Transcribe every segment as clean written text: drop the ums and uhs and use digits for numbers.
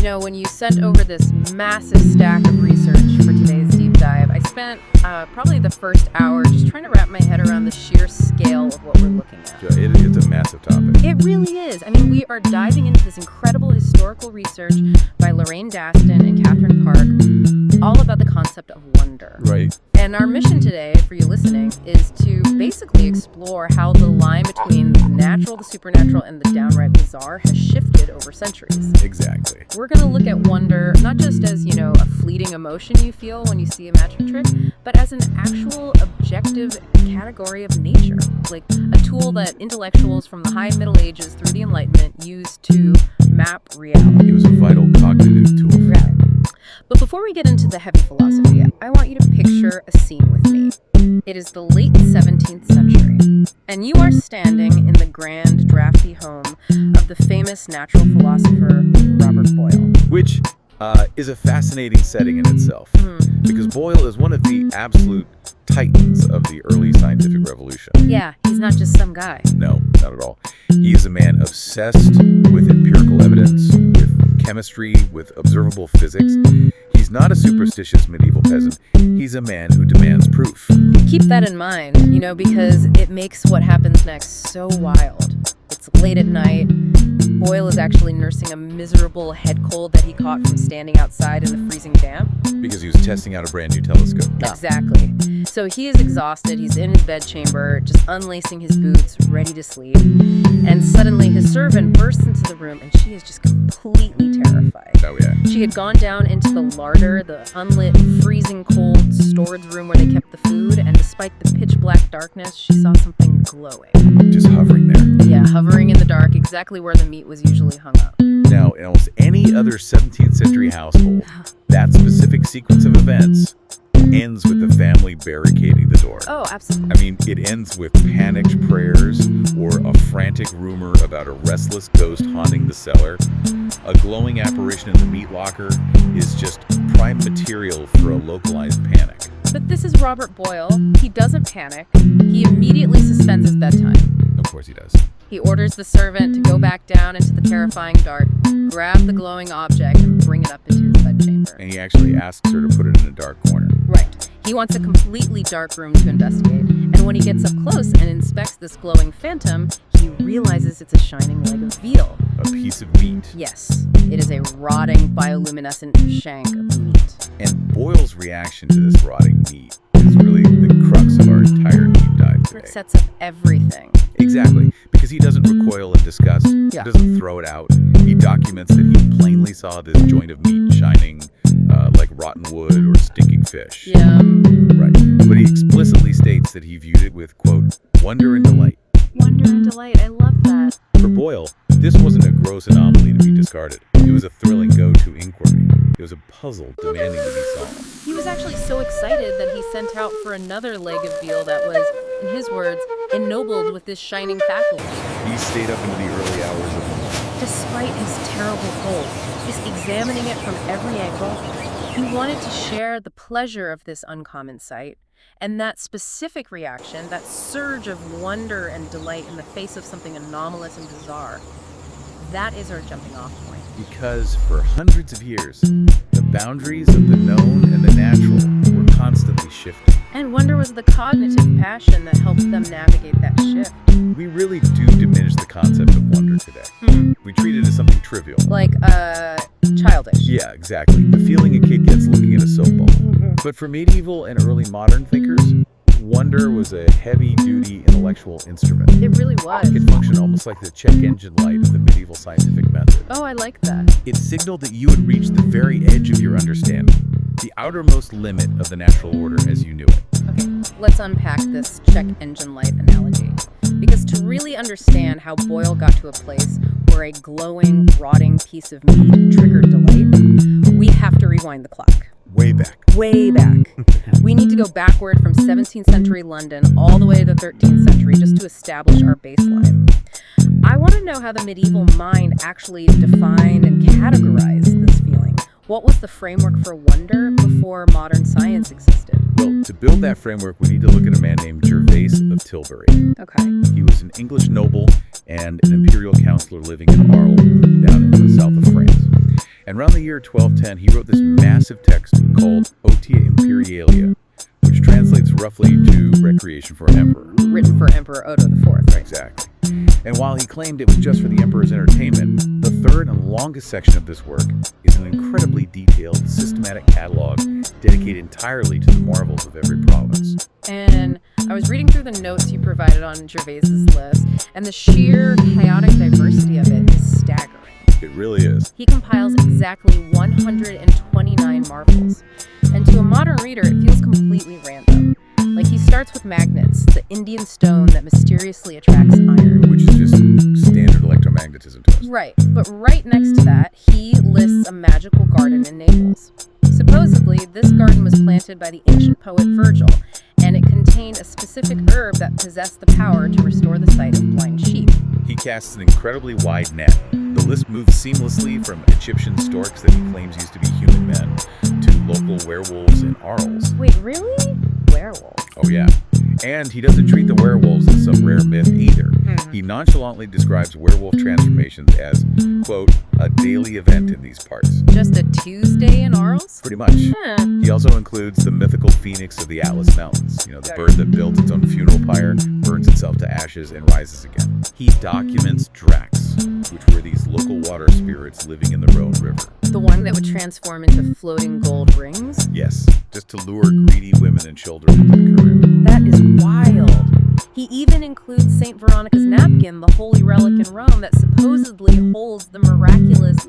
When you sent over this massive stack of research for today's deep dive, I spent probably the first hour just trying to wrap my head around the sheer scale of what we're looking at. It's a massive topic. It really is. We are diving into this incredible historical research by Lorraine Daston and Catherine Park, all about the concept of wonder. Right. And our mission today, for you listening, is to basically explore how the line between the natural, the supernatural, and the downright bizarre has shifted over centuries. Exactly. We're going to look at wonder not just as, a fleeting emotion you feel when you see a magic trick, but as an actual objective category of nature, like a tool that intellectuals from the High Middle Ages through the Enlightenment used to map reality. It was a vital cognitive tool. Right. But before we get into the heavy philosophy, I want you to picture a scene with me. It is the late 17th century, and you are standing in the grand, drafty home of the famous natural philosopher Robert Boyle. Which is a fascinating setting in itself, because Boyle is one of the absolute titans of the early scientific revolution. Yeah, he's not just some guy. No, not at all. He is a man obsessed with empirical evidence, with chemistry, with observable physics. He's not a superstitious medieval peasant. He's a man who demands proof. Keep that in mind, because it makes what happens next so wild. It's late at night. Boyle is actually nursing a miserable head cold that he caught from standing outside in the freezing damp. Because he was testing out a brand new telescope. Exactly. So he is exhausted. He's in his bedchamber, just unlacing his boots, ready to sleep. And suddenly his servant bursts into the room, and she is just completely terrified. Oh, yeah. She had gone down into the larder, the unlit, freezing cold storage room where they kept the food, and despite the pitch black darkness, she saw something glowing. Just hovering there. Yeah, hovering in the dark, exactly where the meat was usually hung up. Now, in almost any other 17th century household, that specific sequence of events ends with the family barricading the door. Oh, absolutely. It ends with panicked prayers or a frantic rumor about a restless ghost haunting the cellar. A glowing apparition in the meat locker is just prime material for a localized panic. But this is Robert Boyle. He doesn't panic. He immediately suspends his bedtime. Of course he does. He orders the servant to go back down into the terrifying dark, grab the glowing object, and bring it up into his bedchamber. And he actually asks her to put it in a dark corner. Right. He wants a completely dark room to investigate, and when he gets up close and inspects this glowing phantom, he realizes it's a shining leg of veal. A piece of meat. Yes, it is a rotting, bioluminescent shank of meat. And Boyle's reaction to this rotting meat is really the crux of our entire deep dive today. It sets up everything. Exactly, because he doesn't recoil in disgust, he doesn't throw it out. He documents that he plainly saw this joint of meat shining like rotten wood or stinking fish. Yeah. Right, but he explicitly states that he viewed it with, quote, wonder and delight. Wonder and delight, I love that. For Boyle, this wasn't a gross anomaly to be discarded. It was a thrilling go-to inquiry. It was a puzzle demanding to be solved. He was actually so excited that he sent out for another leg of veal that was, in his words, ennobled with this shining faculty. He stayed up into the early hours of the morning. Despite his terrible cold, just examining it from every angle, he wanted to share the pleasure of this uncommon sight, and that specific reaction, that surge of wonder and delight in the face of something anomalous and bizarre. That is our jumping off point. Because for hundreds of years, the boundaries of the known and the natural were constantly shifting. And wonder was the cognitive passion that helped them navigate that shift. We really do diminish the concept of wonder today. We treat it as something trivial. Like, childish. Yeah, exactly. The feeling a kid gets looking at a soap bubble. But for medieval and early modern thinkers, wonder was a heavy-duty intellectual instrument. It really was. It functioned almost like the check engine light of the medieval scientific method. Oh, I like that. It signaled that you had reached the very edge of your understanding, the outermost limit of the natural order as you knew it. Okay, let's unpack this check engine light analogy. Because to really understand how Boyle got to a place where a glowing, rotting piece of meat triggered delight, we have to rewind the clock. Way back. Way back. We need to go backward from 17th century London all the way to the 13th century just to establish our baseline. I want to know how the medieval mind actually defined and categorized this feeling. What was the framework for wonder before modern science existed? Well, to build that framework, we need to look at a man named Gervase of Tilbury. Okay. He was an English noble and an imperial counselor living in Arles, down in the south of France. And around the year 1210, he wrote this massive text called Otia Imperialia, which translates roughly to Recreation for an Emperor. Written for Emperor Odo IV, right? Exactly. And while he claimed it was just for the emperor's entertainment, the third and longest section of this work is an incredibly detailed, systematic catalog dedicated entirely to the marvels of every province. And I was reading through the notes you provided on Gervais's list, and the sheer chaotic diversity of it is staggering. It really is. He compiles exactly 129 marvels, and to a modern reader, it feels completely random. Like, he starts with magnets, the Indian stone that mysteriously attracts iron. Which is just standard electromagnetism to us. Right, but right next to that, he lists a magical garden in Naples. Supposedly, this garden was planted by the ancient poet Virgil, and it contained a specific herb that possessed the power to restore the sight of blind sheep. He casts an incredibly wide net. The list moves seamlessly from Egyptian storks that he claims used to be human men to local werewolves and arls. Wait, really? Werewolves? Oh yeah. And he doesn't treat the werewolves as some rare myth either. He nonchalantly describes werewolf transformations as, quote, a daily event in these parts. Just a Tuesday in Arles? Pretty much. He also includes the mythical phoenix of the Atlas Mountains, the bird that builds its own funeral pyre, burns itself to ashes, and rises again. He documents Dracs, which were these local water spirits living in the Rhone River. The one that would transform into floating gold rings? Yes, just to lure greedy women and children into the current. That is wild. He even includes St. Veronica's napkin, the holy relic in Rome that supposedly holds the miraculous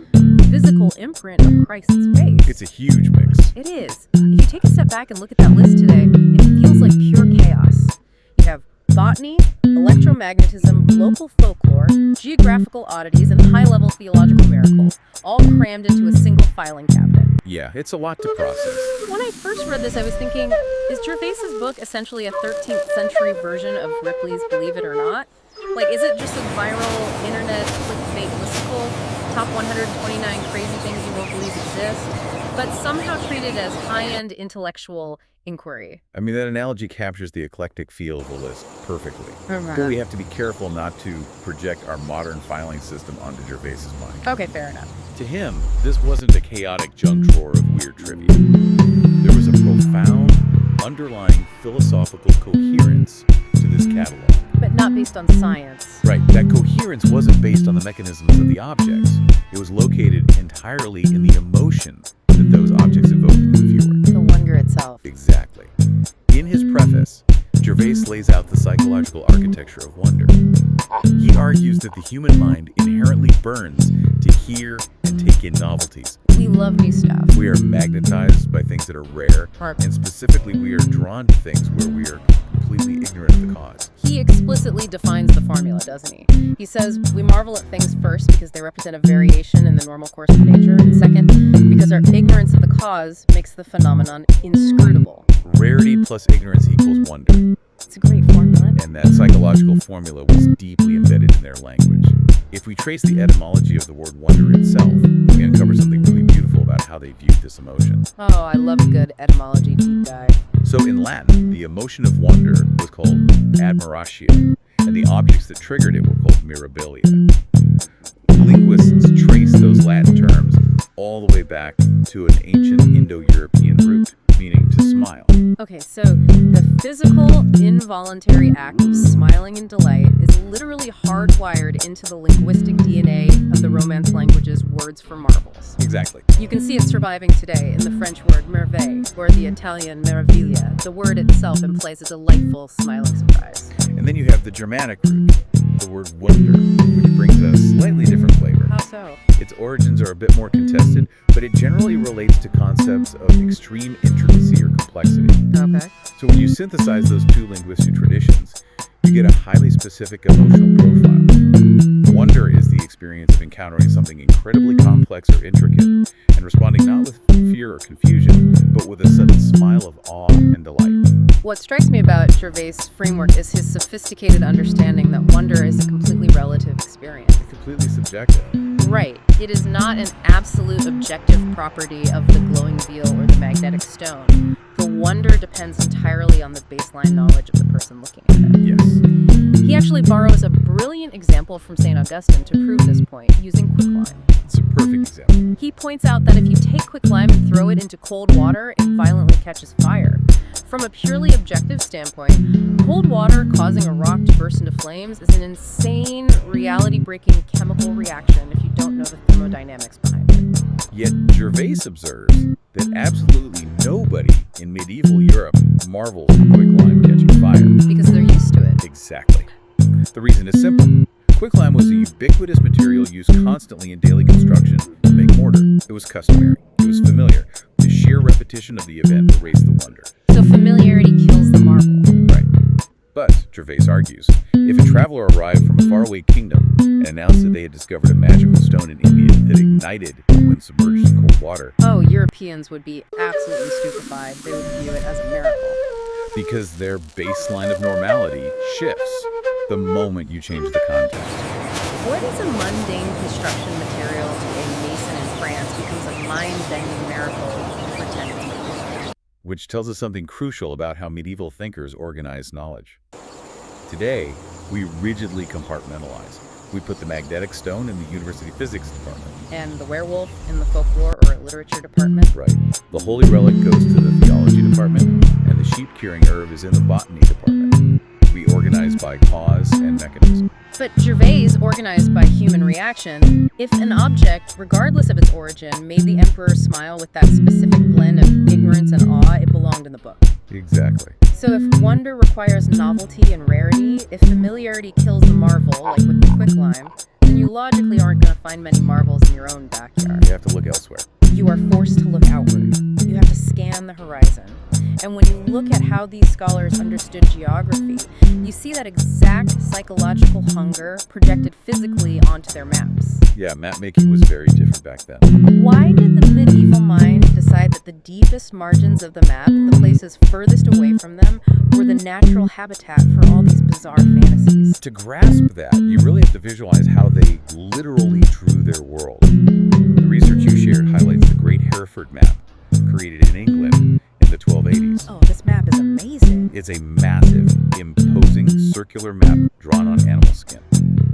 physical imprint of Christ's face. It's a huge mix. It is. If you take a step back and look at that list today, it feels like pure chaos. You have botany, electromagnetism, local folklore, geographical oddities, and high-level theological miracles, all crammed into a single filing cabinet. Yeah, it's a lot to process. When I first read this, I was thinking, is Gervais's book essentially a 13th century version of Ripley's Believe It or Not? Like, is it just a viral internet clickbait listicle, top 129 crazy things you won't believe exist, but somehow treated as high-end intellectual inquiry? I mean, that analogy captures the eclectic feel of the list perfectly. But we have to be careful not to project our modern filing system onto Gervais's mind. Okay, fair enough. To him, this wasn't a chaotic junk drawer of weird trivia. There was a profound, underlying philosophical coherence to this catalog. But not based on science. Right, that coherence wasn't based on the mechanisms of the objects. It was located entirely in the emotion that those objects evoked in the viewer. The wonder itself. Exactly. In his preface, Gervais lays out the psychological architecture of wonder. He argues that the human mind inherently burns to hear and take in novelties. We love new stuff. We are magnetized by things that are rare, and specifically we are drawn to things where we are completely ignorant of the cause. He explicitly defines the formula, doesn't he? He says we marvel at things first because they represent a variation in the normal course of nature, and second, because our ignorance of the cause makes the phenomenon inscrutable. Rarity plus ignorance equals wonder. It's a great formula. And that psychological formula was deeply embedded in their language. If we trace the etymology of the word wonder itself, we uncover something really beautiful about how they viewed this emotion. Oh, I love a good etymology deep dive. So in Latin, the emotion of wonder was called admiratio, and the objects that triggered it were called mirabilia. Linguists trace those Latin terms all the way back to an ancient Indo-European root, meaning to smile. Okay, so the physical, involuntary act of smiling in delight is literally hardwired into the linguistic DNA of the Romance language's words for marvels. Exactly. You can see it surviving today in the French word merveille or the Italian meraviglia. The word itself implies a delightful, smiling surprise. And then you have the Germanic root, the word wunder, which brings a slightly different flavor. How so? Its origins are a bit more contested, but it generally relates to concepts of extreme intricacy or complexity. Okay. So when you synthesize those two linguistic traditions, you get a highly specific emotional profile. Wonder is the experience of encountering something incredibly complex or intricate, and responding not with fear or confusion, but with a sudden smile of awe and delight. What strikes me about Gervais' framework is his sophisticated understanding that wonder is a completely relative experience. It's completely subjective. Right. It is not an absolute objective property of the glowing veil or the magnetic stone. The wonder depends entirely on the baseline knowledge of the person looking at it. Yes. He actually borrows a brilliant example from St. Augustine to prove this point using quicklime. It's a perfect example. He points out that if you take quicklime and throw it into cold water, it violently catches fire. From a purely objective standpoint, cold water causing a rock to burst into flames is an insane, reality-breaking chemical reaction if you don't know the thermodynamics behind it. Yet Gervais observes that absolutely nobody in medieval Europe marvels at quicklime catching fire. Because they're used to it. Exactly. The reason is simple. Quicklime was a ubiquitous material used constantly in daily construction to make mortar. It was customary. It was familiar. The sheer repetition of the event raised the wonder. So familiarity kills the marvel. Right. But, Gervais argues, if a traveler arrived from a faraway kingdom and announced that they had discovered a magical stone in India that ignited when submerged in cold water, Oh, Europeans would be absolutely stupefied. They would view it as a miracle. because their baseline of normality shifts the moment you change the context. What is a mundane construction material to a mason in France becomes a mind-bending miracle you pretend to believe. Which tells us something crucial about how medieval thinkers organized knowledge. Today, we rigidly compartmentalize. We put the magnetic stone in the university physics department. And the werewolf in the folklore or literature department. Right. The holy relic goes to the theology department, and the sheep-curing herb is in the botany department. We organize by cause and mechanism. But Gervais organized by human reaction. If an object, regardless of its origin, made the emperor smile with that specific blend of ignorance and awe, it belonged in the book. Exactly. So if wonder requires novelty and rarity, if familiarity kills the marvel, like with the quicklime, then you logically aren't going to find many marvels in your own backyard. You have to look elsewhere. You are forced to look outward. You have to scan the horizon. And when you look at how these scholars understood geography, you see that exact psychological hunger projected physically onto their maps. Yeah, map making was very different back then. Why did the medieval mind decide that the deepest margins of the map, the places furthest away from them, were the natural habitat for all these bizarre fantasies? To grasp that, you really have to visualize how they literally drew their world. The research you shared highlights the Great Hereford map, created in England in the 1280s. Oh, this map is amazing. It's a massive, imposing circular map drawn on animal skin.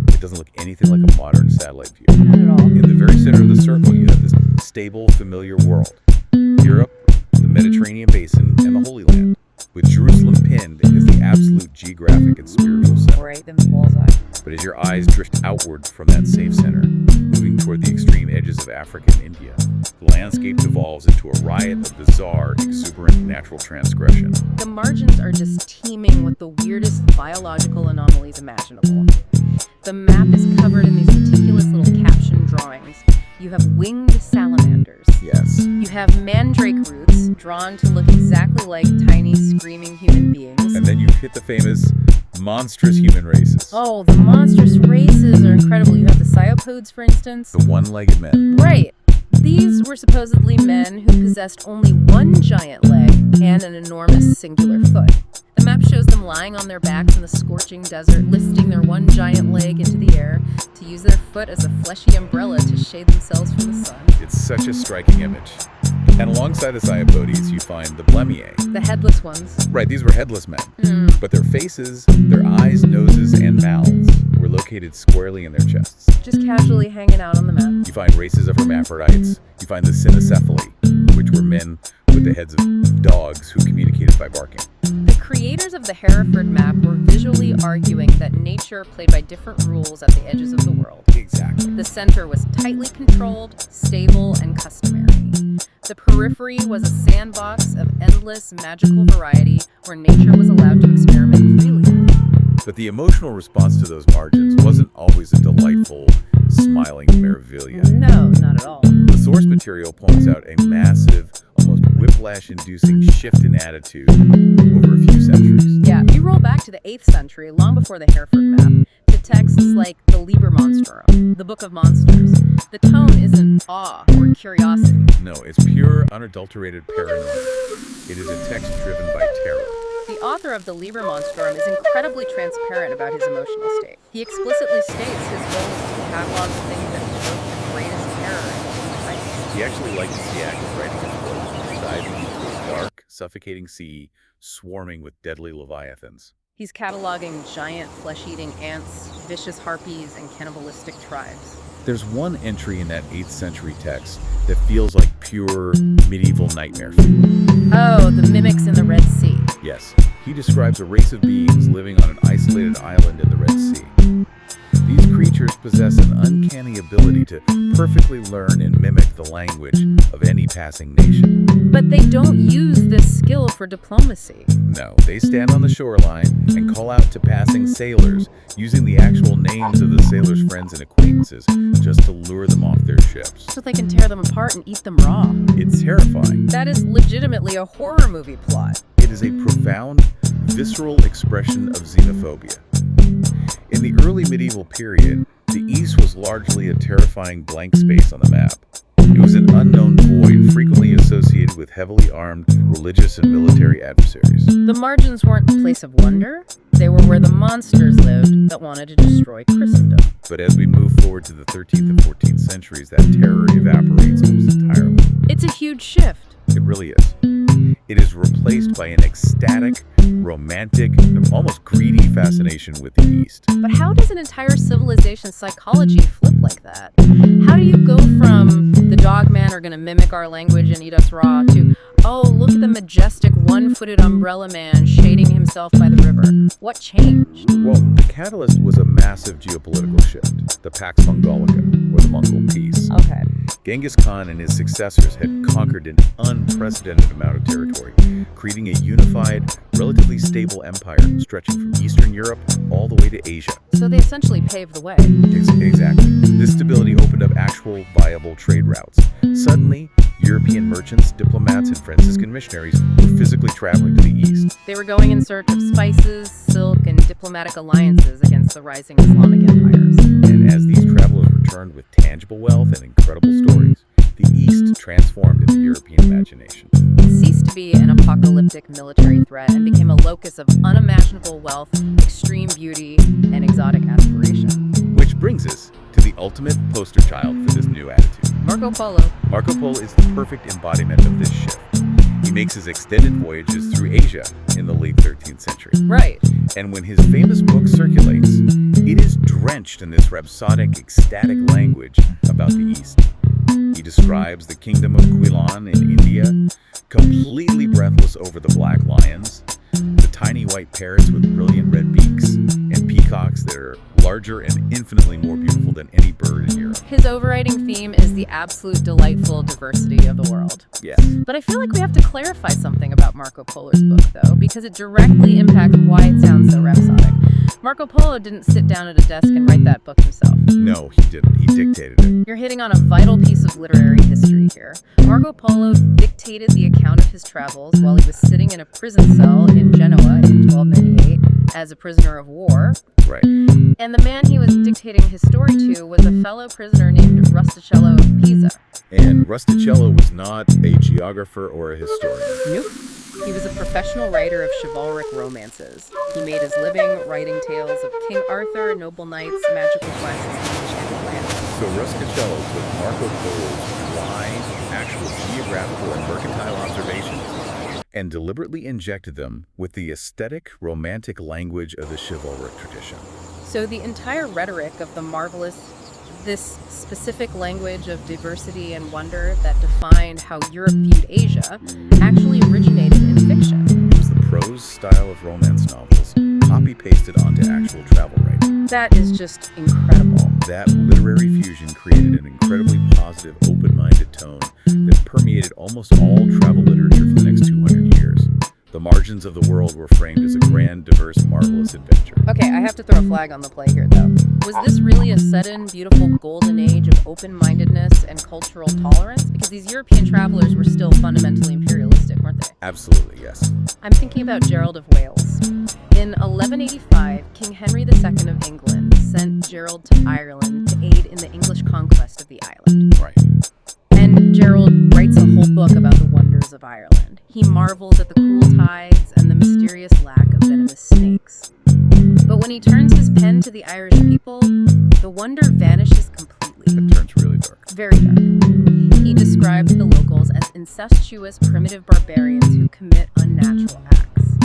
It doesn't look anything like a modern satellite view. Not at all. In the very center of the circle, you have this stable, familiar world. Europe, the Mediterranean basin, and the Holy Land, with Jerusalem pinned as the absolute geographic and spiritual center. Right in the bullseye. But as your eyes drift outward from that safe center, moving toward the extreme edges of Africa and India, the landscape devolves into a riot of bizarre, exuberant natural transgression. The margins are just teeming with the weirdest biological anomalies imaginable. The map is covered in these meticulous little caption drawings. You have winged salamanders. Yes. You have mandrake roots drawn to look exactly like tiny screaming human beings. And then you hit the famous monstrous human races. Oh, the monstrous races are incredible. You have the Cyopodes, for instance. The one-legged men. Right. These were supposedly men who possessed only one giant leg and an enormous singular foot. The map shows them lying on their backs in the scorching desert, lifting their one giant leg into the air to use their foot as a fleshy umbrella to shade themselves from the sun. It's such a striking image. And alongside the Cyopodes, you find the Blemier. The headless ones. Right, these were headless men. But their faces, their eyes, noses, and mouths were located squarely in their chests. Just casually hanging out on the map. You find races of hermaphrodites. You find the cynocephali, which were men with the heads of dogs who communicated by barking. The creators of the Hereford map were visually arguing that nature played by different rules at the edges of the world. Exactly. The center was tightly controlled, stable, and customary. The periphery was a sandbox of endless magical variety where nature was allowed to experiment freely. But the emotional response to those margins wasn't always a delightful, smiling Meraviglia. No, not at all. The source material points out a massive, almost whiplash-inducing shift in attitude over a few centuries. Yeah, you roll back to the 8th century, long before the Hereford map, to texts like the Liber Monstrum, the Book of Monsters. The tone isn't awe or curiosity. No, it's pure, unadulterated paranoia. It is a text driven by terror. The author of the Liber Monstrum is incredibly transparent about his emotional state. He explicitly states his goal is to catalog the things that evoke the greatest terror in human life. He actually likes the act of writing his book, diving into a dark, suffocating sea swarming with deadly leviathans. He's cataloging giant flesh-eating ants, vicious harpies, and cannibalistic tribes. There's one entry in that 8th century text that feels like pure medieval nightmare fuel. Oh, the mimics in the Red Sea. Yes, he describes a race of beings living on an isolated island in the Red Sea. These creatures possess an uncanny ability to perfectly learn and mimic the language of any passing nation. But they don't use this skill for diplomacy. No, they stand on the shoreline and call out to passing sailors, using the actual names of the sailors' friends and acquaintances just to lure them off their ships. So they can tear them apart and eat them raw. It's terrifying. That is legitimately a horror movie plot. It is a profound, visceral expression of xenophobia. In the early medieval period, the East was largely a terrifying blank space on the map. It was an unknown void frequently associated with heavily armed religious and military adversaries. The margins weren't a place of wonder. They were where the monsters lived that wanted to destroy Christendom. But as we move forward to the 13th and 14th centuries, that terror evaporates almost entirely. It's a huge shift. It really is. It is replaced by an ecstatic, romantic, and almost greedy fascination with the East. But how does an entire civilization's psychology flip like that? How do you go from the dogmen are going to mimic our language and eat us raw to, oh, look at the majestic one-footed umbrella man shading himself by the river? What changed? Well, the catalyst was a massive geopolitical shift, the Pax Mongolica, or the Mongol Peace. Okay. Genghis Khan and his successors had conquered an unprecedented amount of territory, creating a unified, relatively stable empire stretching from Eastern Europe all the way to Asia. So they essentially paved the way. Exactly. This stability opened up actual viable trade routes. Suddenly, European merchants, diplomats, and Franciscan missionaries were physically traveling to the east. They were going in search of spices, silk, and diplomatic alliances against the rising Islamic empires. And as these travelers returned with tangible wealth and incredible stories, the East transformed in the European imagination. It ceased to be an apocalyptic military threat and became a locus of unimaginable wealth, extreme beauty, and exotic aspiration. Which brings us to the ultimate poster child for this new attitude. Marco Polo. Marco Polo is the perfect embodiment of this shift. He makes his extended voyages through Asia in the late 13th century. Right. And when his famous book circulates, it is drenched in this rhapsodic, ecstatic language about the East. He describes the kingdom of Quilon in India, completely breathless over the black lions, the tiny white parrots with brilliant red beaks, and peacocks that are larger and infinitely more beautiful than any bird in Europe. His overriding theme is the absolute delightful diversity of the world. Yes. But I feel like we have to clarify something about Marco Polo's book, though, because it directly impacts why it sounds so rhapsodic. Marco Polo didn't sit down at a desk and write that book himself. No, he didn't. He dictated it. You're hitting on a vital piece of literary history here. Marco Polo dictated the account of his travels while he was sitting in a prison cell in Genoa in 1298 as a prisoner of war. Right. And the man he was dictating his story to was a fellow prisoner named Rustichello of Pisa. And Rustichello was not a geographer or a historian. Nope. He was a professional writer of chivalric romances. He made his living writing tales of King Arthur, noble knights, magical quests, and enchanted lands. So Rustichello took Marco Polo's dry, actual geographical and mercantile observations and deliberately injected them with the aesthetic, romantic language of the chivalric tradition. So the entire rhetoric of the marvelous, this specific language of diversity and wonder that defined how Europe viewed Asia, actually originated in fiction. It was the prose style of romance novels, copy-pasted onto actual travel writing. That is just incredible. That literary fusion created an incredibly positive, open-minded tone that permeated almost all travel literature for the next 200 years. The margins of the world were framed as a grand, diverse, marvelous adventure. Okay, I have to throw a flag on the play here, though. Was this really a sudden, beautiful golden age of open-mindedness and cultural tolerance? Because these European travelers were still fundamentally imperialistic, weren't they? Absolutely, yes. I'm thinking about Gerald of Wales. In 1185, King Henry II of England sent Gerald to Ireland to aid in the English conquest of the island. Right. And Gerald writes a whole book about the wonders of Ireland. He marvels at the cool tides and the mysterious lack of venomous snakes. But when he turns his pen to the Irish people, the wonder vanishes completely. It turns really dark. Very dark. He describes the locals as incestuous primitive barbarians who commit unnatural acts.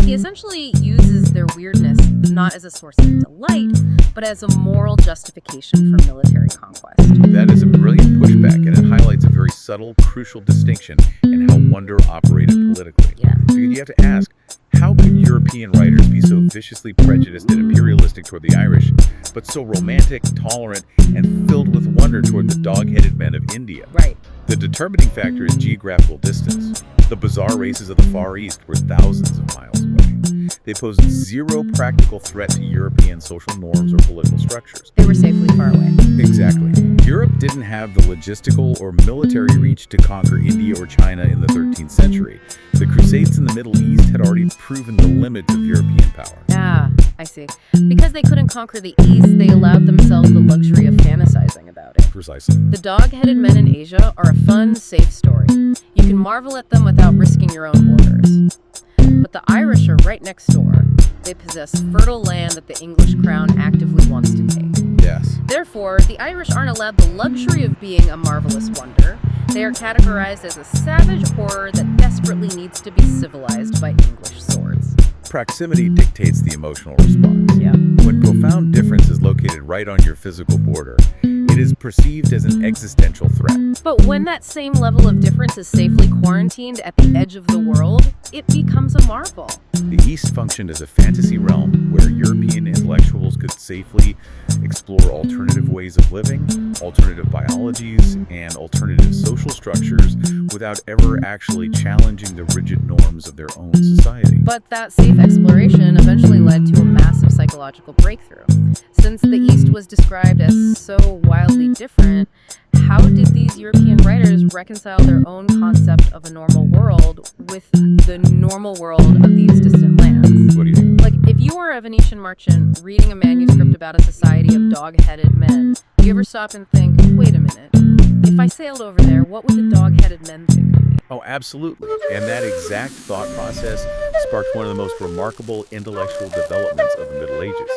He He essentially uses their weirdness not as a source of delight, but as a moral justification for military conquest. That is a brilliant pushback, and it highlights a very subtle, crucial distinction in how wonder operated politically. Yeah. Because you have to ask, how could European writers be so viciously prejudiced and imperialistic toward the Irish, but so romantic, tolerant, and filled with wonder toward the dog-headed men of India? Right. The determining factor is geographical distance. The bizarre races of the Far East were thousands of miles away. They posed zero practical threat to European social norms or political structures. They were safely far away. Exactly. Europe didn't have the logistical or military reach to conquer India or China in the 13th century. The Crusades in the Middle East had already proven the limits of European power. Ah, I see. Because they couldn't conquer the East, they allowed themselves the luxury of fantasizing about it. Precisely. The dog-headed men in Asia are a fun, safe story. You can marvel at them without risking your own borders. But the Irish are right next door. They possess fertile land that the English crown actively wants to take. Yes. Therefore, the Irish aren't allowed the luxury of being a marvelous wonder. They are categorized as a savage horror that desperately needs to be civilized by English swords. Proximity dictates the emotional response. Yeah. When profound difference is located right on your physical border, it is perceived as an existential threat. But when that same level of difference is safely quarantined at the edge of the world, it becomes a marvel. The East functioned as a fantasy realm where European intellectuals could safely explore alternative ways of living, alternative biologies, and alternative social structures without ever actually challenging the rigid norms of their own society. But that safe exploration eventually led to a massive psychological breakthrough. Since the East was described as so wildly different, how did these European writers reconcile their own concept of a normal world with the normal world of these distant lands? What do you think? Like, if you were a Venetian merchant reading a manuscript about a society of dog-headed men, do you ever stop and think, wait a minute, if I sailed over there, what would the dog-headed men think of me? Oh, absolutely. And that exact thought process sparked one of the most remarkable intellectual developments of the Middle Ages.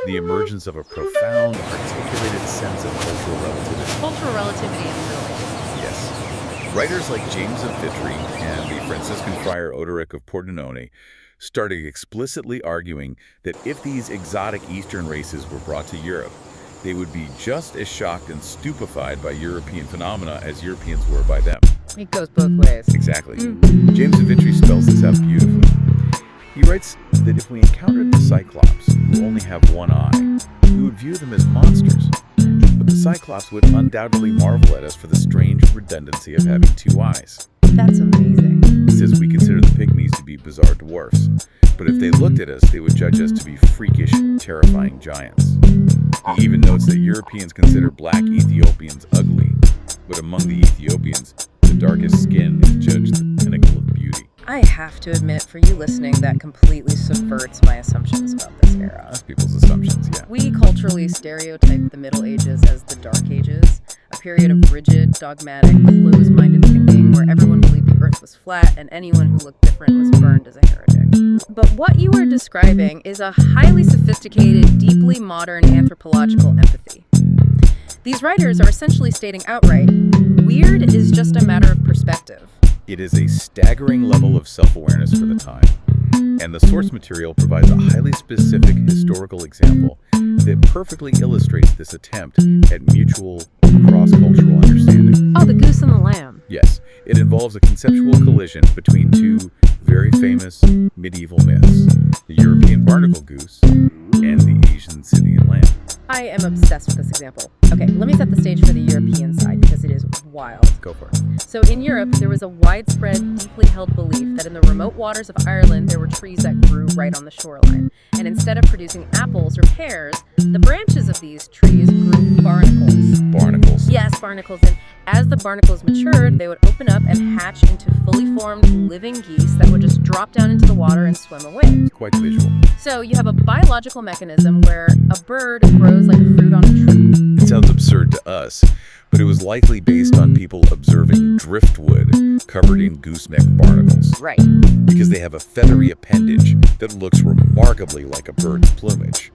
The emergence of a profound, articulated sense of cultural relativity. Cultural relativity in the Middle Ages. Yes. Writers like James of Vitry and the Franciscan friar Odoric of Pordenone started explicitly arguing that if these exotic Eastern races were brought to Europe, they would be just as shocked and stupefied by European phenomena as Europeans were by them. It goes both ways. Exactly. James of Vitry spells this out beautifully. He writes that if we encountered the Cyclops, who only have one eye, we would view them as monsters. But the Cyclops would undoubtedly marvel at us for the strange redundancy of having two eyes. That's amazing. He says we consider the pygmies to be bizarre dwarfs, but if they looked at us, they would judge us to be freakish, terrifying giants. He even notes that Europeans consider black Ethiopians ugly, but among the Ethiopians, the darkest skin is judged the pinnacle of beauty. I have to admit, for you listening, that completely subverts my assumptions about this era. That's people's assumptions, yeah. We culturally stereotype the Middle Ages as the Dark Ages, a period of rigid, dogmatic, closed-minded thinking where everyone believed the Earth was flat and anyone who looked different was burned as a heretic. But what you are describing is a highly sophisticated, deeply modern anthropological empathy. These writers are essentially stating outright, weird is just a matter of perspective. It is a staggering level of self-awareness for the time, and the source material provides a highly specific historical example that perfectly illustrates this attempt at mutual cross-cultural understanding. Oh, the goose and the lamb. Yes, it involves a conceptual collision between two very famous medieval myths, the European barnacle goose and the Asian Scythian lamb. I am obsessed with this example. Okay, let me set the stage for the European side because it is wild. Go for it. So in Europe, there was a widespread, deeply held belief that in the remote waters of Ireland, there were trees that grew right on the shoreline. And instead of producing apples or pears, the branches of these trees grew barnacles. Barnacles. Yes, barnacles. And as the barnacles matured, they would open up and hatch into fully formed living geese that would just drop down into the water and swim away. Quite visual. So you have a biological mechanism where a bird grows like a fruit on a tree. It sounds absurd to us, but it was likely based on people observing driftwood covered in gooseneck barnacles. Right. Because they have a feathery appendage that looks remarkably like a bird's plumage.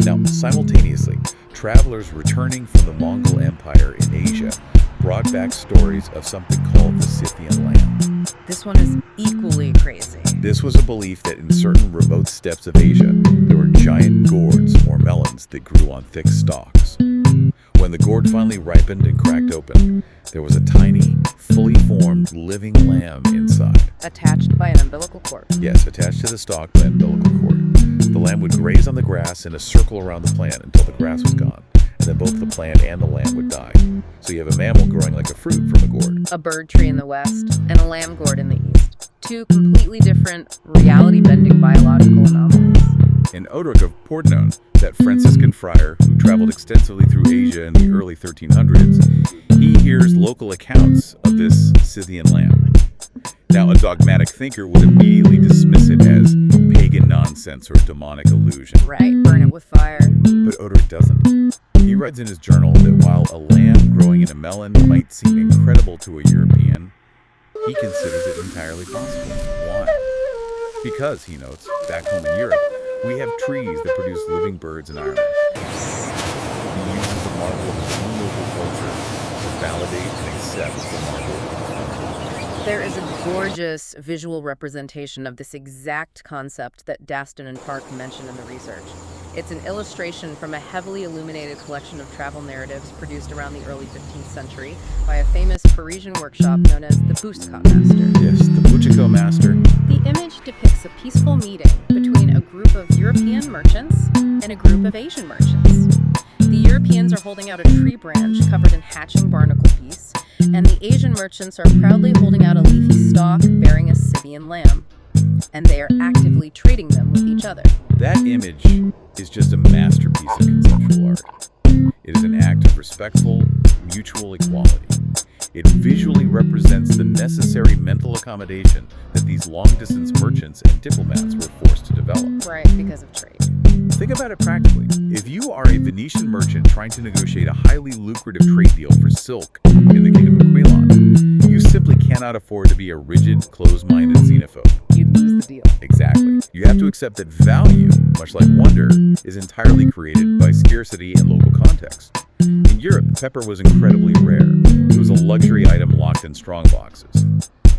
Now, simultaneously, travelers returning from the Mongol Empire in Asia brought back stories of something called the Scythian lamb. This one is equally crazy. This was a belief that in certain remote steppes of Asia, there were giant gourds or melons that grew on thick stalks. When the gourd finally ripened and cracked open, there was a tiny, fully formed, living lamb inside. Attached by an umbilical cord. Yes, attached to the stalk by an umbilical cord. The lamb would graze on the grass in a circle around the plant until the grass was gone, and then both the plant and the lamb would die. So you have a mammal growing like a fruit from a gourd. A bird tree in the west and a lamb gourd in the east. Two completely different, reality-bending biological anomalies. In Odoric of Pordenone, that Franciscan friar who traveled extensively through Asia in the early 1300s, he hears local accounts of this Scythian lamb. Now, a dogmatic thinker would immediately dismiss it as pagan nonsense or demonic illusion. Right, burn it with fire. But Odoric doesn't. He writes in his journal that while a lamb growing in a melon might seem incredible to a European, he considers it entirely possible. Why? Because, he notes, back home in Europe, we have trees that produce living birds in Ireland. He uses the marvel of his own local culture to validate and accept the marvel of his country. There is a gorgeous visual representation of this exact concept that Daston and Park mention in the research. It's an illustration from a heavily illuminated collection of travel narratives produced around the early 15th century by a famous Parisian workshop known as the Bouscat Master. Yes, the Bouchicot Master. The image depicts a peaceful meeting between a group of European merchants and a group of Asian merchants. The Europeans are holding out a tree branch covered in hatching barnacle geese, and the Asian merchants are proudly holding out a leafy stalk bearing a Scythian lamb. And they are actively trading them with each other. That image is just a masterpiece of conceptual art. It is an act of respectful, mutual equality. It visually represents the necessary mental accommodation that these long-distance merchants and diplomats were forced to develop. Right, because of trade. Think about it practically. If you are a Venetian merchant trying to negotiate a highly lucrative trade deal for silk in the Kingdom of Quilon, you simply cannot afford to be a rigid, closed-minded xenophobe. You'd lose the deal. Exactly. You have to accept that value, much like wonder, is entirely created by scarcity and local context. In Europe, pepper was incredibly rare. It was a luxury item locked in strong boxes.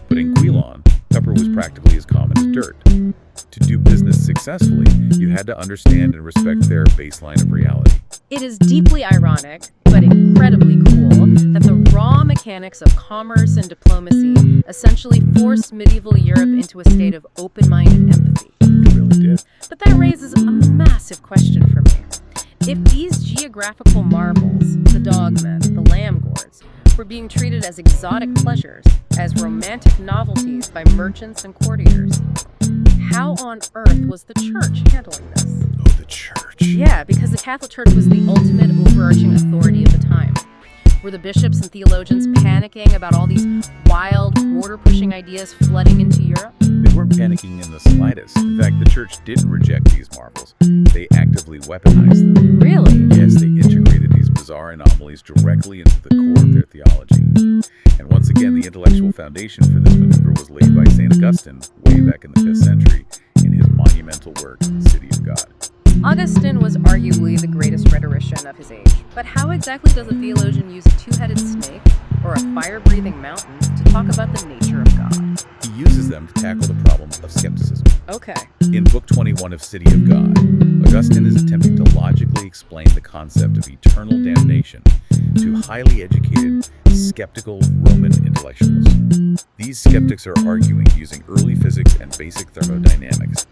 But in Quilon, pepper was practically as common as dirt. To do business successfully, you had to understand and respect their baseline of reality. It is deeply ironic, but incredibly cool, that the raw mechanics of commerce and diplomacy essentially forced medieval Europe into a state of open-minded empathy. It really did. But that raises a massive question for me. If these geographical marvels, the dogmen, the lamb gourds, were being treated as exotic pleasures, as romantic novelties by merchants and courtiers, how on earth was the church handling this? Oh, the church. Yeah, because the Catholic Church was the ultimate overarching authority of the time. Were the bishops and theologians panicking about all these wild, border-pushing ideas flooding into Europe? They weren't panicking in the slightest. In fact, the church didn't reject these marvels. They actively weaponized them. Really? Yes, they integrated these bizarre anomalies directly into the core of their theology. And once again, the intellectual foundation for this maneuver was laid by St. Augustine way back in the 5th century in his monumental work, City of God. Augustine was arguably the greatest rhetorician of his age. But how exactly does a theologian use a two-headed snake or a fire-breathing mountain to talk about the nature of God? He uses them to tackle the problem of skepticism. Okay. In Book 21 of City of God, Augustine is attempting to logically explain the concept of eternal damnation to highly educated, skeptical Roman intellectuals. These skeptics are arguing using early physics and basic thermodynamics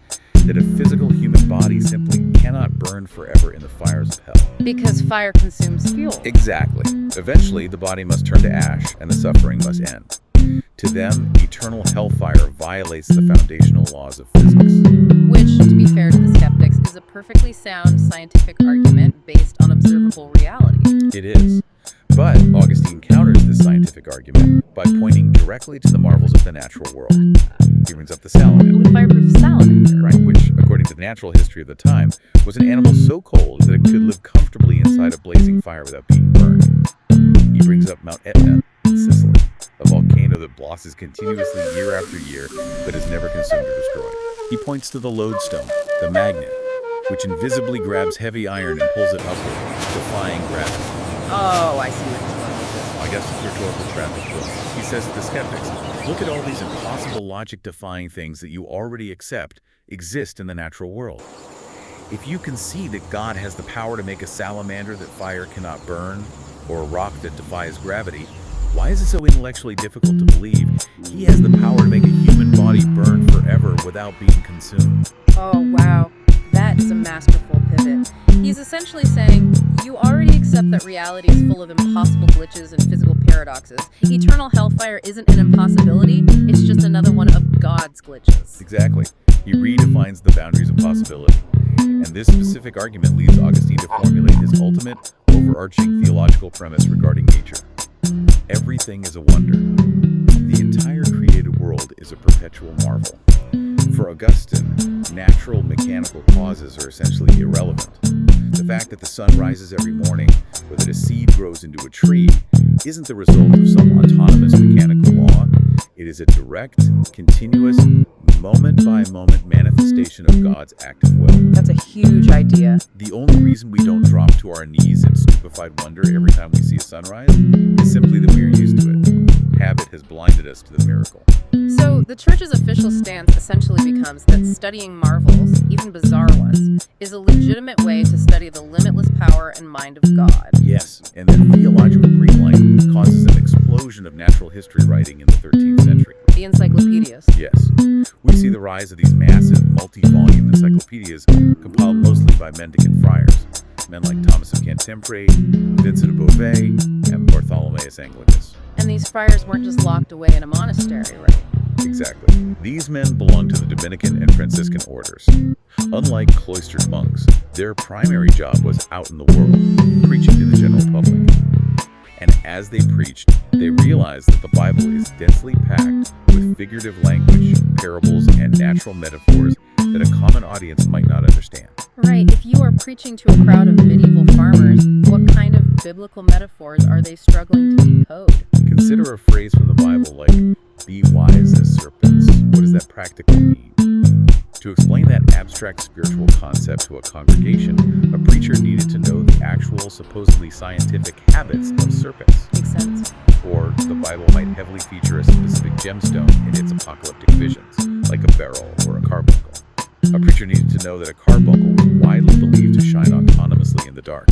that a physical human body simply cannot burn forever in the fires of hell. Because fire consumes fuel. Exactly. Eventually, the body must turn to ash and the suffering must end. To them, eternal hellfire violates the foundational laws of physics. Which, to be fair to the skeptics, is a perfectly sound scientific argument based on observable reality. It is. But Augustine counters this scientific argument by pointing directly to the marvels of the natural world. He brings up the salamander. The fireproof salamander. Right, which, according to the natural history of the time, was an animal so cold that it could live comfortably inside a blazing fire without being burned. He brings up Mount Etna in Sicily, a volcano that blossoms continuously year after year, but is never consumed or destroyed. He points to the lodestone, the magnet, which invisibly grabs heavy iron and pulls it upward, defying gravity. Oh, I see what he's going with this. I Augustine's rhetorical traffic book. He says to the skeptics, look at all these impossible logic-defying things that you already accept exist in the natural world. If you can see that God has the power to make a salamander that fire cannot burn, or a rock that defies gravity, why is it so intellectually difficult to believe he has the power to make a human body burn forever without being consumed? Oh, wow. That is a masterful pivot. He's essentially saying, you already accept that reality is full of impossible glitches and physical paradoxes. Eternal hellfire isn't an impossibility, it's just another one of God's glitches. Exactly. He redefines the boundaries of possibility. And this specific argument leads Augustine to formulate his ultimate, overarching theological premise regarding nature. Everything is a wonder. The entire created world is a perpetual marvel. For Augustine, natural mechanical causes are essentially irrelevant. The fact that the sun rises every morning, or that a seed grows into a tree, isn't the result of some autonomous mechanical law. It is a direct, continuous, moment-by-moment manifestation of God's active will. That's a huge idea. The only reason we don't drop to our knees in stupefied wonder every time we see a sunrise is simply that we are used to it. Habit has blinded us to the miracle. So, the Church's official stance essentially becomes that studying marvels, even bizarre ones, is a legitimate way to study the limitless power and mind of God. Yes, and that theological greenlight causes an explosion of natural history writing in the 13th century. The encyclopedias. Yes. We see the rise of these massive, multi-volume encyclopedias compiled mostly by mendicant friars, men like Thomas of Cantimpré, Vincent of Beauvais, and Bartholomeus Anglicus. And these friars weren't just locked away in a monastery, right? Exactly. These men belonged to the Dominican and Franciscan orders. Unlike cloistered monks, their primary job was out in the world, preaching to the general public. And as they preached, they realized that the Bible is densely packed with figurative language, parables, and natural metaphors that a common audience might not understand. Right. If you are preaching to a crowd of medieval farmers, what kind of biblical metaphors are they struggling to decode? Consider a phrase from the Bible like, be wise as serpents. What does that practically mean? To explain that abstract spiritual concept to a congregation, a preacher needed to know the actual, supposedly scientific habits of serpents. Makes sense. Or the Bible might heavily feature a specific gemstone in its apocalyptic visions, like a beryl or a carbuncle. A preacher needed to know that a carbuncle was widely believed to shine autonomously in the dark,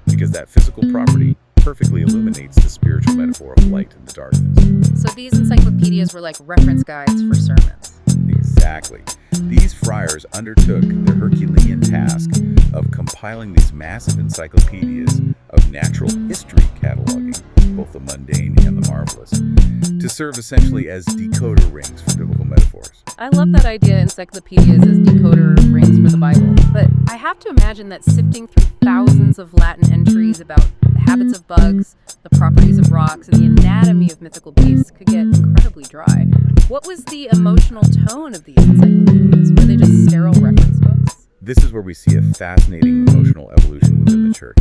because that physical property perfectly illuminates the spiritual metaphor of light in the darkness. So these encyclopedias were like reference guides for sermons. Exactly. These friars undertook the Herculean task of compiling these massive encyclopedias of natural history cataloging both the mundane and the marvelous, to serve essentially as decoder rings for biblical metaphors. I love that idea, encyclopedias as decoder rings for the Bible. But I have to imagine that sifting through thousands of Latin entries about the habits of bugs, the properties of rocks, and the anatomy of mythical beasts could get incredibly dry. What was the emotional tone of these encyclopedias? Were they just sterile reference books? This is where we see a fascinating emotional evolution within the church.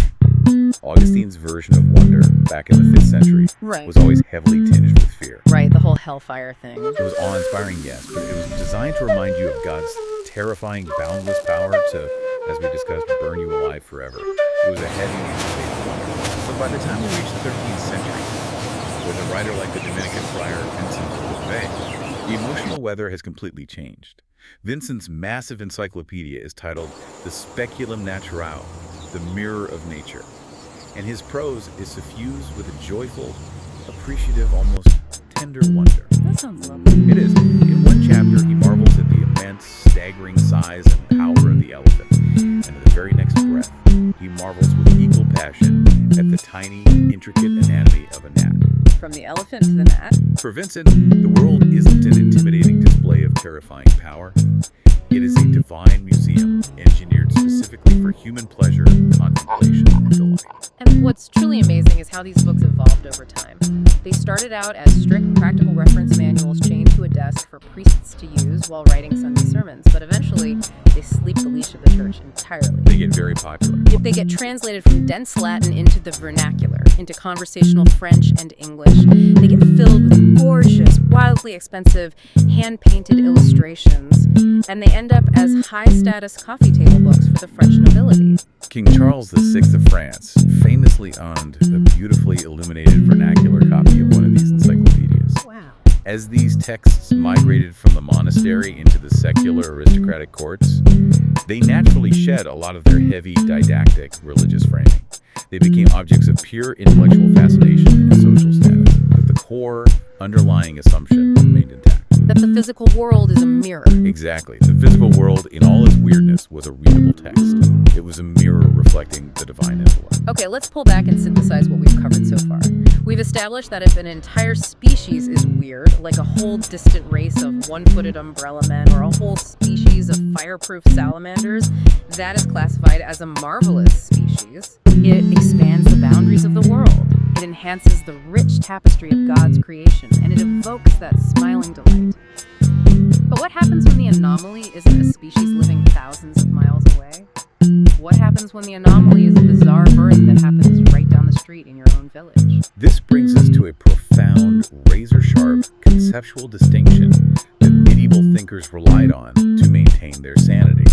Augustine's version of wonder, back in the 5th century, was always heavily tinged with fear. Right, the whole hellfire thing. It was awe-inspiring, yes, but it was designed to remind you of God's terrifying, boundless power to, as we discussed, burn you alive forever. It was a heavy anticipated wonder. But by the time we reached the 13th century, with a writer like the Dominican friar Vincent of Beauvais, the emotional weather has completely changed. Vincent's massive encyclopedia is titled The Speculum Naturae, the Mirror of Nature, and his prose is suffused with a joyful, appreciative, almost tender wonder. That sounds lovely. It is. In one chapter, he marvels at the immense, staggering size and power of the elephant, and in the very next breath, he marvels with equal passion at the tiny, intricate anatomy of a gnat. From the elephant to the gnat? For Vincent, the world isn't an intimidating display of terrifying power. It is a divine museum engineered specifically for human pleasure, contemplation, and delight. And what's truly amazing is how these books evolved over time. They started out as strict practical reference manuals chained to a desk for priests to use while writing Sunday sermons, but eventually they sleep the leash of the church entirely. They get very popular. They get translated from dense Latin into the vernacular, into conversational French and English. They get filled with gorgeous, wildly ridiculously expensive hand-painted illustrations, and they end up as high-status coffee table books for the French nobility. King Charles VI of France famously owned a beautifully illuminated vernacular copy of one of these encyclopedias. Wow. As these texts migrated from the monastery into the secular aristocratic courts, they naturally shed a lot of their heavy didactic religious framing. They became objects of pure intellectual fascination and social status, but the core underlying assumption remained intact. That the physical world is a mirror. Exactly. The physical world, in all its weirdness, was a readable text. It was a mirror reflecting the divine intellect. Okay, let's pull back and synthesize what we've covered so far. We've established that if an entire species is weird, like a whole distant race of one-footed umbrella men or a whole species of fireproof salamanders, that is classified as a marvelous species. It expands the boundaries of the world. It enhances the rich tapestry of God's creation, and it evokes that smiling delight. But what happens when the anomaly isn't a species living thousands of miles away? What happens when the anomaly is a bizarre birth that happens right down the street in your own village? This brings us to a profound, razor-sharp conceptual distinction that medieval thinkers relied on to maintain their sanity.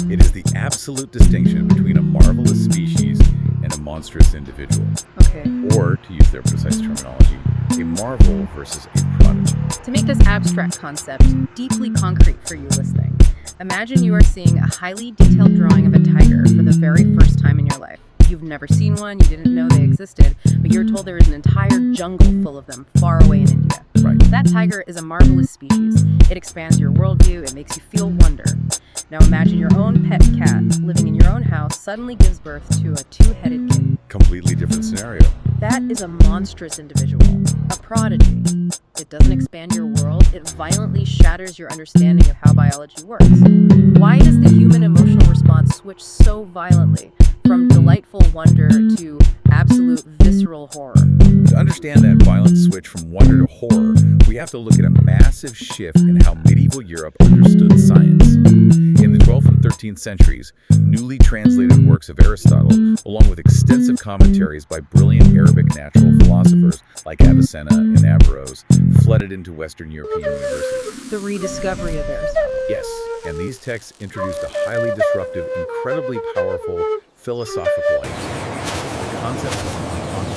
It is the absolute distinction between a marvelous species and a monstrous individual. Okay. Or, to use their precise terminology, a marvel versus a prodigy. To make this abstract concept deeply concrete for you listening, imagine you are seeing a highly detailed drawing of a tiger for the very first time in your life. You've never seen one, you didn't know they existed, but you're told there is an entire jungle full of them far away in India. Right. That tiger is a marvelous species. It expands your worldview, it makes you feel wonder. Now imagine your own pet cat living in your own house suddenly gives birth to a two-headed kitten. Completely different scenario. That is a monstrous individual, a prodigy. It doesn't expand your world, it violently shatters your understanding of how biology works. Why does the human emotional response switch so violently from delightful wonder to absolute visceral horror? To understand that violent switch from wonder to horror, we have to look at a massive shift in how medieval Europe understood science. In the 12th and 13th centuries, newly translated works of Aristotle, along with extensive commentaries by brilliant Arabic natural philosophers like Avicenna and Averroes, flooded into Western European universities. The rediscovery of Aristotle. Yes, and these texts introduced a highly disruptive, incredibly powerful philosophical idea. The concept of autonomy.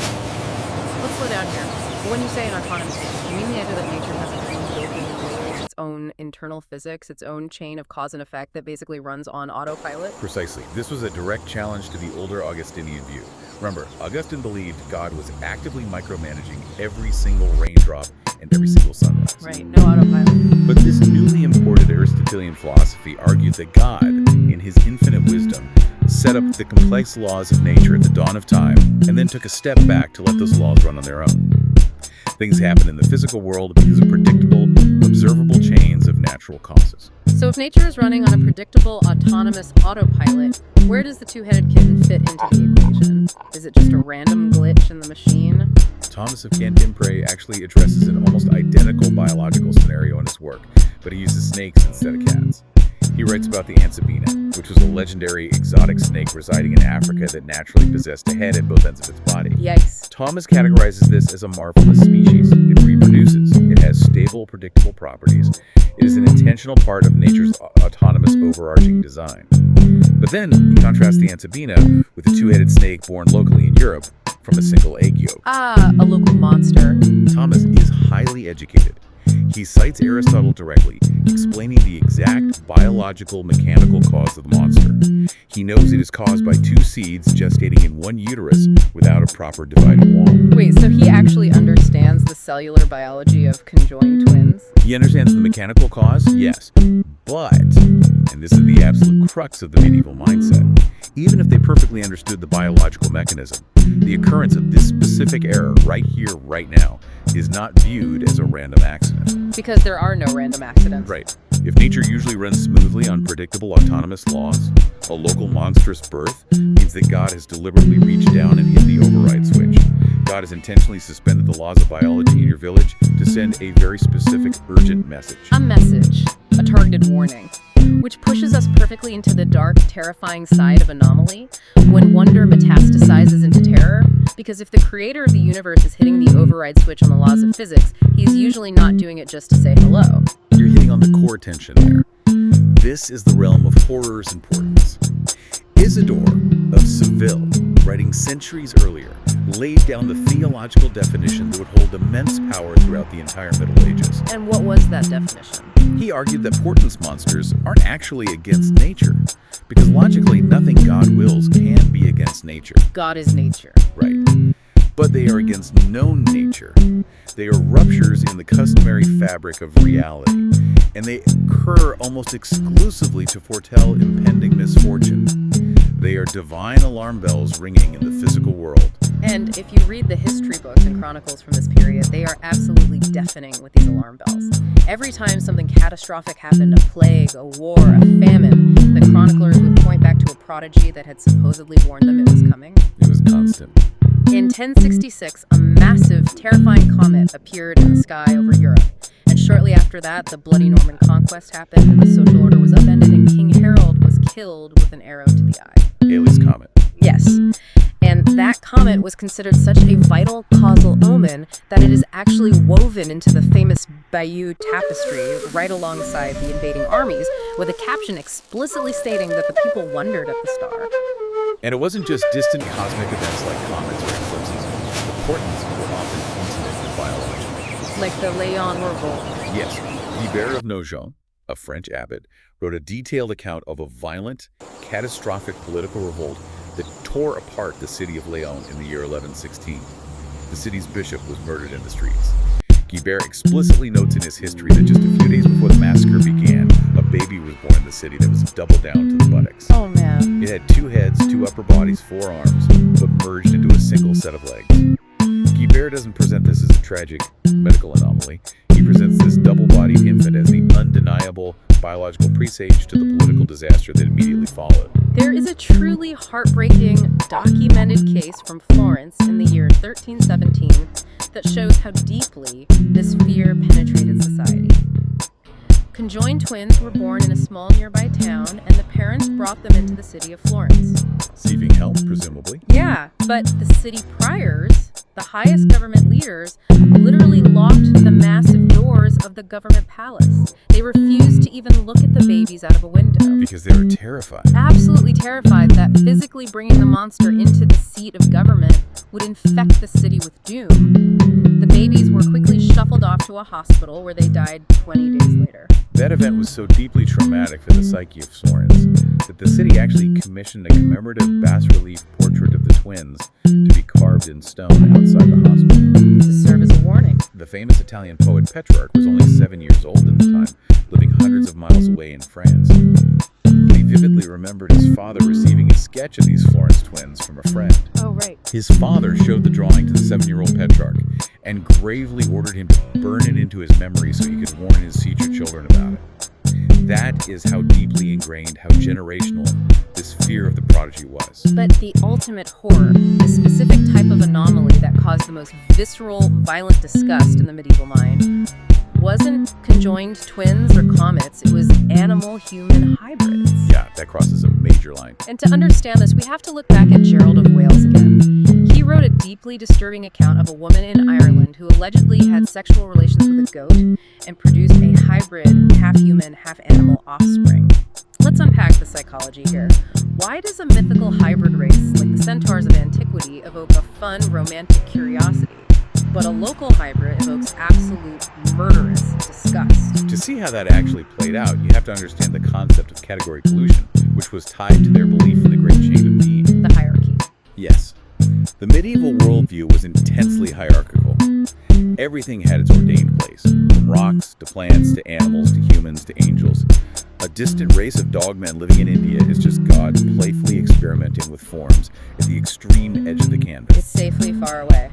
Let's slow down here. When you say an autonomous state, you mean the idea that nature has its own built-in rules, its own internal physics, its own chain of cause and effect that basically runs on autopilot? Precisely. This was a direct challenge to the older Augustinian view. Remember, Augustine believed God was actively micromanaging every single raindrop and every single sunrise. Right, no autopilot. But this newly imported Aristotelian philosophy argued that God, in his infinite wisdom, set up the complex laws of nature at the dawn of time, and then took a step back to let those laws run on their own. Things happen in the physical world because of predictable, observable chains of natural causes. So if nature is running on a predictable, autonomous autopilot, where does the two-headed kitten fit into the equation? Is it just a random glitch in the machine? Thomas of Cantimpré actually addresses an almost identical biological scenario in his work, but he uses snakes instead of cats. He writes about the Ansabina, which was a legendary exotic snake residing in Africa that naturally possessed a head at both ends of its body. Yikes. Thomas categorizes this as a marvelous species. It reproduces. It has stable, predictable properties. It is an intentional part of nature's autonomous overarching design. But then you contrast the Ansabina with a two-headed snake born locally in Europe from a single egg yolk. Ah, a local monster. Thomas is highly educated. He cites Aristotle directly, explaining the exact biological mechanical cause of the monster. He knows it is caused by two seeds gestating in one uterus without a proper dividing wall. Wait, so he actually understands the cellular biology of conjoined twins? He understands the mechanical cause, yes, but, and this is the absolute crux of the medieval mindset, even if they perfectly understood the biological mechanism, the occurrence of this specific error right here, right now, is not viewed as a random accident. Because there are no random accidents. Right. If nature usually runs smoothly on predictable autonomous laws, a local monstrous birth means that God has deliberately reached down and hit the override switch. God has intentionally suspended the laws of biology in your village to send a very specific, urgent message. A message. A targeted warning. Which pushes us perfectly into the dark, terrifying side of anomaly. When wonder metastasizes into terror, because if the creator of the universe is hitting the override switch on the laws of physics, he's usually not doing it just to say hello. You're hitting on the core tension there. This is the realm of horror's importance. Isidore of Seville, writing centuries earlier, laid down the theological definition that would hold immense power throughout the entire Middle Ages. And what was that definition? He argued that Portent's monsters aren't actually against nature, because logically nothing God wills can be against nature. God is nature. Right. But they are against known nature. They are ruptures in the customary fabric of reality, and they occur almost exclusively to foretell impending misfortune. They are divine alarm bells ringing in the physical world. And if you read the history books and chronicles from this period, they are absolutely deafening with these alarm bells. Every time something catastrophic happened, a plague, a war, a famine, the chroniclers would point back to a prodigy that had supposedly warned them it was coming. It was constant. In 1066, a massive, terrifying comet appeared in the sky over Europe. And shortly after that, the bloody Norman conquest happened, and the social order was upended, and King Harold was killed with an arrow to the eye. Halley's Comet. Yes. And that comet was considered such a vital causal omen that it is actually woven into the famous Bayeux Tapestry right alongside the invading armies, with a caption explicitly stating that the people wondered at the star. And it wasn't just distant cosmic events like comets or eclipses. The Portents were often intimate with biology. Like the Léon Revolt. Yes, Guibert of Nogent, a French abbot, wrote a detailed account of a violent, catastrophic political revolt that tore apart the city of Léon in the year 1116. The city's bishop was murdered in the streets. Guibert explicitly notes in his history that just a few days before the massacre began, a baby was born in the city that was double down to the buttocks. Oh, man. It had 2 heads, 2 upper bodies, 4 arms, but merged into a single set of legs. Guibert doesn't present this as a tragic medical anomaly. He presents this double-bodied infant as the undeniable biological presage to the political disaster that immediately followed. There is a truly heartbreaking, documented case from Florence in the year 1317 that shows how deeply this fear penetrated society. Conjoined twins were born in a small nearby town, and the parents brought them into the city of Florence. Seeking help, presumably. Yeah, but the city priors, the highest government leaders, literally locked the massive doors of the government palace. They refused to even look at the babies out of a window. Because they were terrified. Absolutely terrified that physically bringing the monster into the seat of government would infect the city with doom. The babies were quickly shuffled off to a hospital where they died 20 days later. That event was so deeply traumatic for the psyche of Florence that the city actually commissioned a commemorative bas-relief portrait of the twins to be carved in stone outside the hospital. To serve as a warning. The famous Italian poet Petrarch was only 7 years old at the time, living hundreds of miles away in France. He vividly remembered his father receiving a sketch of these Florence twins from a friend. Oh, right. His father showed the drawing to the 7-year-old Petrarch and gravely ordered him to burn it into his memory so he could warn his future children about it. That is how deeply ingrained, how generational this fear of the prodigy was. But the ultimate horror, the specific type of anomaly that caused the most visceral, violent disgust in the medieval mind, wasn't conjoined twins or comets, it was animal-human hybrids. Yeah, that crosses a major line. And to understand this, we have to look back at Gerald of Wales again. He wrote a deeply disturbing account of a woman in Ireland who allegedly had sexual relations with a goat and produced a hybrid, half-human, half-animal offspring. Let's unpack the psychology here. Why does a mythical hybrid race like the centaurs of antiquity evoke a fun, romantic curiosity, but a local hybrid evokes absolute murderous disgust? To see how that actually played out, you have to understand the concept of category pollution, which was tied to their belief in the great chain of being. The hierarchy. Yes. The medieval worldview was intensely hierarchical. Everything had its ordained place, from rocks to plants to animals to humans to angels. A distant race of dogmen living in India is just God playfully experimenting with forms at the extreme edge of the canvas. It's safely far away.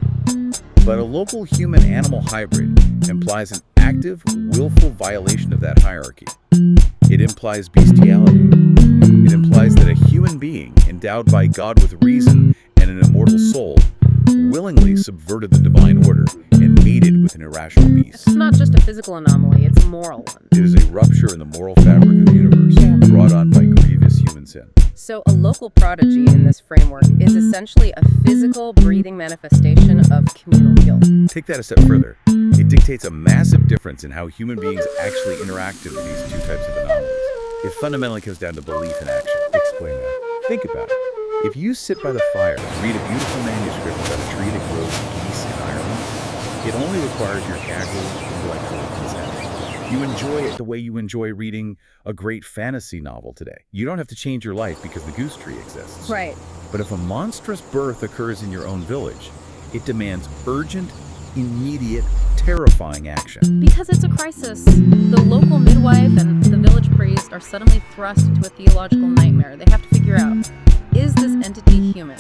But a local human-animal hybrid implies an active, willful violation of that hierarchy. It implies bestiality. It implies that a human being, endowed by God with reason and an immortal soul, willingly subverted the divine order and mated with an irrational beast. It's not just a physical anomaly, it's a moral one. It is a rupture in the moral fabric of the universe, brought on by grievous human sin. So a local prodigy in this framework is essentially a physical, breathing manifestation of communal guilt. Take that a step further. It dictates a massive difference in how human beings actually interacted with these two types of anomalies. It fundamentally comes down to belief and action. Explain that. Think about it. If you sit by the fire and read a beautiful manuscript about a tree that grows geese in Ireland, it only requires your casual intellectual consent. You enjoy it the way you enjoy reading a great fantasy novel today. You don't have to change your life because the goose tree exists. Right. But if a monstrous birth occurs in your own village, it demands urgent, immediate, terrifying action. Because it's a crisis. The local midwife and the village priest are suddenly thrust into a theological nightmare. They have to figure out, is this entity human?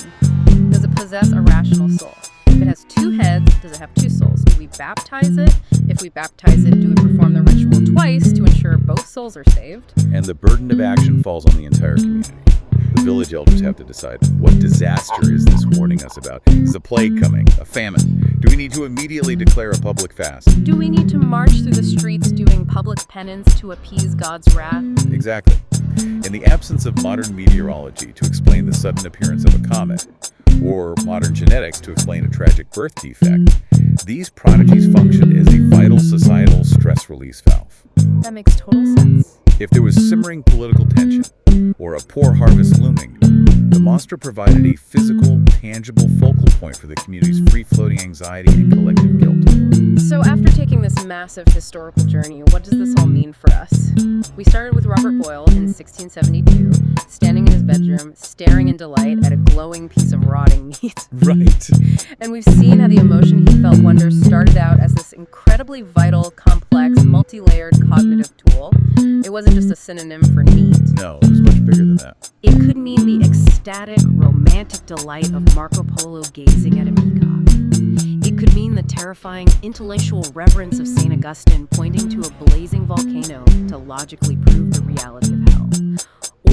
Does it possess a rational soul? If it has two heads, does it have two souls? Do we baptize it? If we baptize it, do we perform the ritual twice to ensure both souls are saved? And the burden of action falls on the entire community. The village elders have to decide, what disaster is this warning us about? Is a plague coming? A famine? Do we need to immediately declare a public fast? Do we need to march through the streets doing public penance to appease God's wrath? Exactly. In the absence of modern meteorology to explain the sudden appearance of a comet, or modern genetics to explain a tragic birth defect, these prodigies function as a vital societal stress release valve. That makes total sense. If there was simmering political tension, or a poor harvest looming, the monster provided a physical, tangible focal point for the community's free-floating anxiety and collective guilt. So after taking this massive historical journey, what does this all mean for us? We started with Robert Boyle in 1672, standing in his bedroom, staring in delight at a glowing piece of rotting meat. Right. And we've seen how the emotion he felt wonder started out as this incredibly vital, complex, multi-layered cognitive tool. It wasn't just a synonym for neat. No, it was much bigger than that. It could mean the ecstatic, romantic delight of Marco Polo gazing at a peacock. It could mean the terrifying intellectual reverence of St. Augustine pointing to a blazing volcano to logically prove the reality of hell.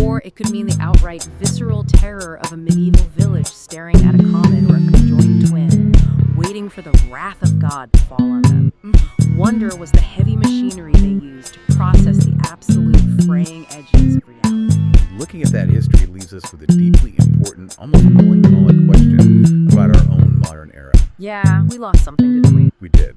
Or it could mean the outright visceral terror of a medieval village staring at a comet or a conjoined twin, waiting for the wrath of God to fall on them. Wonder was the heavy machinery they used to process the absolute fraying edges of reality. Looking at that history leaves us with a deeply important, almost melancholic question about our own modern era. Yeah, we lost something, didn't we? We did.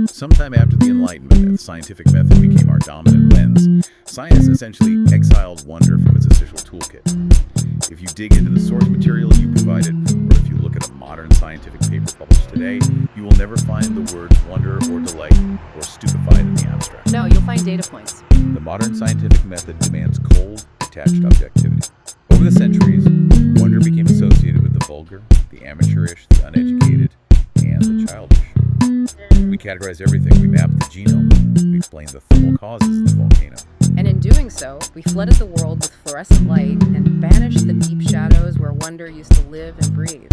Sometime after the Enlightenment and the scientific method became our dominant lens, science essentially exiled wonder from its official toolkit. If you dig into the source material you provided, or if you look at a modern scientific paper published today, you will never find the words wonder or delight or stupefied in the abstract. No, you'll find data points. The modern scientific method demands cold, detached objectivity. Over the centuries, wonder became associated with the vulgar, the amateurish, the uneducated, and the childish. We categorize everything. We map the genome. We explain the thermal causes of the volcano. And in doing so, we flooded the world with fluorescent light and banished the deep shadows where wonder used to live and breathe.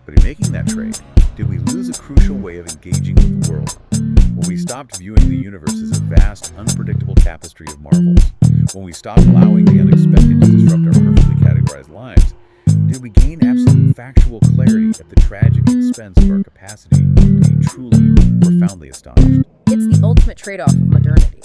But in making that trade, did we lose a crucial way of engaging with the world? When we stopped viewing the universe as a vast, unpredictable tapestry of marvels, when we stopped allowing the unexpected to disrupt our perfectly categorized lives, did we gain absolute factual clarity at the tragic expense of our capacity to be truly, profoundly astonished? It's the ultimate trade-off of modernity.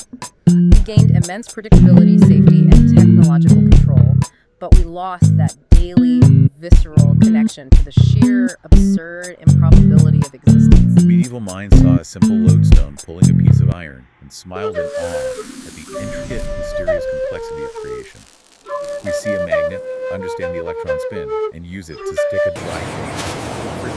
We gained immense predictability, safety, and technological control, but we lost that daily, visceral connection to the sheer, absurd improbability of existence. Medieval minds saw a simple lodestone pulling a piece of iron and smiled in awe at the intricate, mysterious complexity of creation. We see a magnet, understand the electron spin, and use it to stick a dry cake.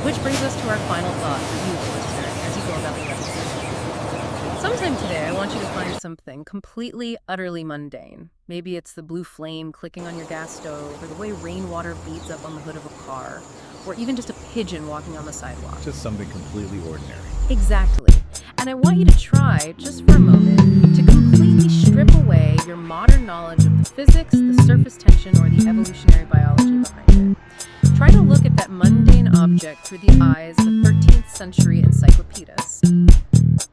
Which brings us to our final thought for you, the listener, as you go about the episode. Sometime today, I want you to find something completely, utterly mundane. Maybe it's the blue flame clicking on your gas stove, or the way rainwater beads up on the hood of a car, or even just a pigeon walking on the sidewalk. Just something completely ordinary. Exactly. And I want you to try, just for a moment, to completely strip away your modern knowledge of the physics, the surface tension, or the evolutionary biology behind it. Try to look at that mundane object through the eyes of a 13th century encyclopedist.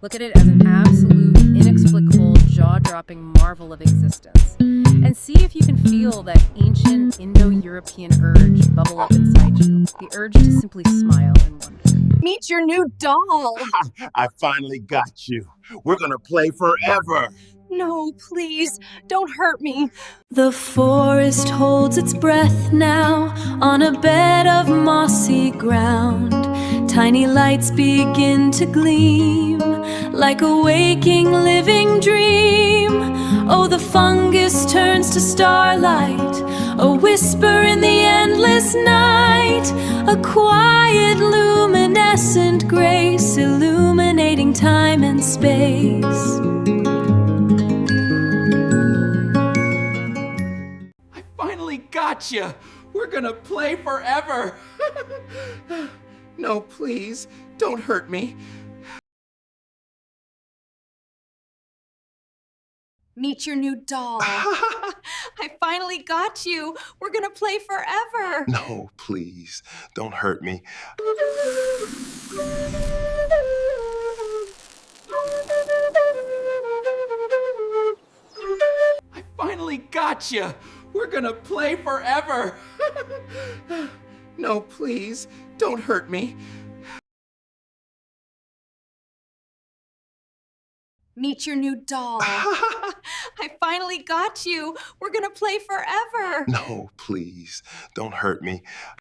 Look at it as an absolute, inexplicable, jaw jaw-dropping marvel of existence. And see if you can feel that ancient Indo-European urge bubble up inside you, the urge to simply smile and wonder. Meet your new doll. I finally got you. We're gonna play forever. No, please, don't hurt me. The forest holds its breath now on a bed of mossy ground. Tiny lights begin to gleam like a waking, living dream. Oh, the fungus turns to starlight, a whisper in the endless night, a quiet, luminescent grace illuminating time and space. Finally got you. We're gonna play forever. No, please, don't hurt me. Meet your new doll. I finally got you. We're gonna play forever. No, please, don't hurt me. I finally got you. We're gonna play forever. No, please, don't hurt me. Meet your new doll. I finally got you. We're gonna play forever. No, please, don't hurt me.